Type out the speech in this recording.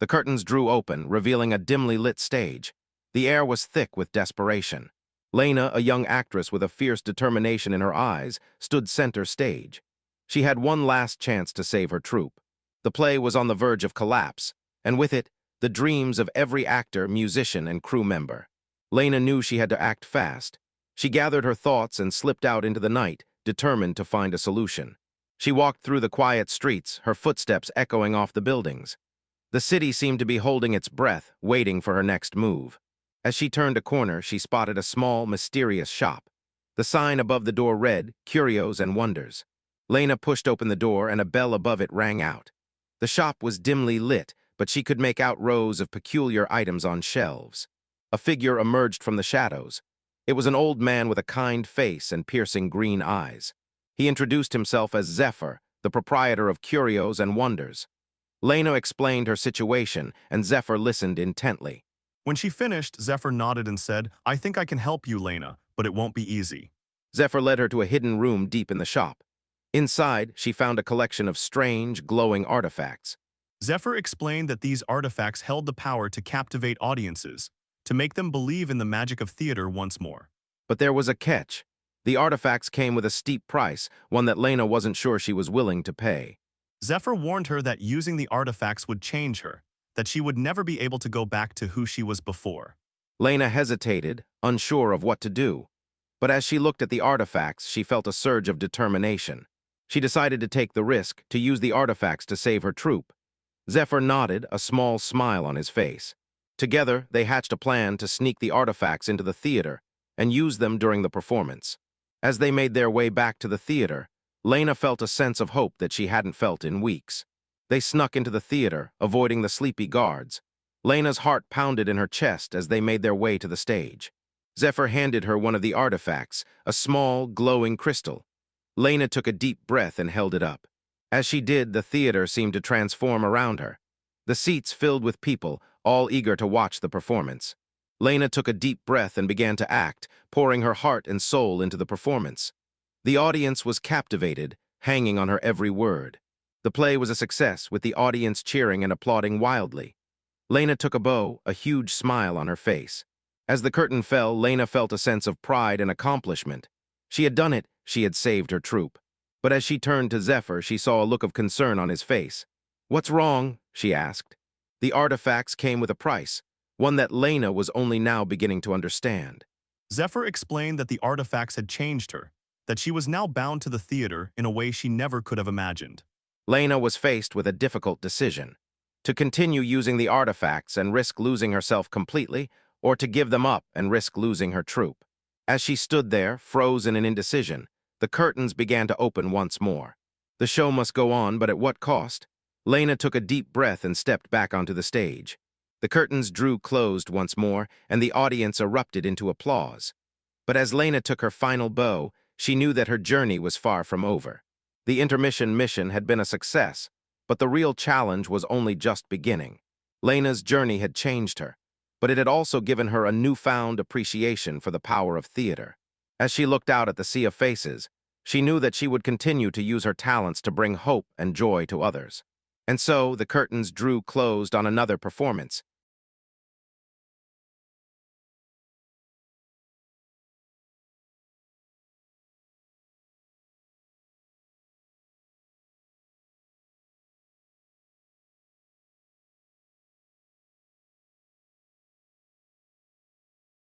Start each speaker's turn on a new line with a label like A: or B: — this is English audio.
A: The curtains drew open, revealing a dimly lit stage. The air was thick with desperation. Lena, a young actress with a fierce determination in her eyes, stood center stage. She had one last chance to save her troupe. The play was on the verge of collapse, and with it, the dreams of every actor, musician, and crew member. Lena knew she had to act fast. She gathered her thoughts and slipped out into the night, determined to find a solution. She walked through the quiet streets, her footsteps echoing off the buildings. The city seemed to be holding its breath, waiting for her next move. As she turned a corner, she spotted a small, mysterious shop. The sign above the door read, "Curios and Wonders." Lena pushed open the door and a bell above it rang out. The shop was dimly lit, but she could make out rows of peculiar items on shelves. A figure emerged from the shadows. It was an old man with a kind face and piercing green eyes. He introduced himself as Zephyr, the proprietor of Curios and Wonders. Lena explained her situation, and Zephyr listened intently.
B: When she finished, Zephyr nodded and said, "I think I can help you, Lena, but it won't be easy."
A: Zephyr led her to a hidden room deep in the shop. Inside, she found a collection of strange, glowing artifacts.
B: Zephyr explained that these artifacts held the power to captivate audiences, to make them believe in the magic of theater once more.
A: But there was a catch. The artifacts came with a steep price, one that Lena wasn't sure she was willing to pay.
B: Zephyr warned her that using the artifacts would change her, that she would never be able to go back to who she was before.
A: Lena hesitated, unsure of what to do. But as she looked at the artifacts, she felt a surge of determination. She decided to take the risk, to use the artifacts to save her troupe. Zephyr nodded, a small smile on his face. Together, they hatched a plan to sneak the artifacts into the theater and use them during the performance. As they made their way back to the theater, Lena felt a sense of hope that she hadn't felt in weeks. They snuck into the theater, avoiding the sleepy guards. Lena's heart pounded in her chest as they made their way to the stage. Zephyr handed her one of the artifacts, a small, glowing crystal. Lena took a deep breath and held it up. As she did, the theater seemed to transform around her. The seats filled with people, all eager to watch the performance. Lena took a deep breath and began to act, pouring her heart and soul into the performance. The audience was captivated, hanging on her every word. The play was a success, with the audience cheering and applauding wildly. Lena took a bow, a huge smile on her face. As the curtain fell, Lena felt a sense of pride and accomplishment. She had done it, she had saved her troupe. But as she turned to Zephyr, she saw a look of concern on his face. "What's wrong?" she asked. The artifacts came with a price, one that Lena was only now beginning to understand.
B: Zephyr explained that the artifacts had changed her, that she was now bound to the theater in a way she never could have imagined.
A: Lena was faced with a difficult decision: to continue using the artifacts and risk losing herself completely, or to give them up and risk losing her troupe. As she stood there, frozen in indecision, the curtains began to open once more. The show must go on, but at what cost? Lena took a deep breath and stepped back onto the stage. The curtains drew closed once more, and the audience erupted into applause. But as Lena took her final bow, she knew that her journey was far from over. The intermission mission had been a success, but the real challenge was only just beginning. Lena's journey had changed her, but it had also given her a newfound appreciation for the power of theater. As she looked out at the sea of faces, she knew that she would continue to use her talents to bring hope and joy to others. And so, the curtains drew closed on another performance,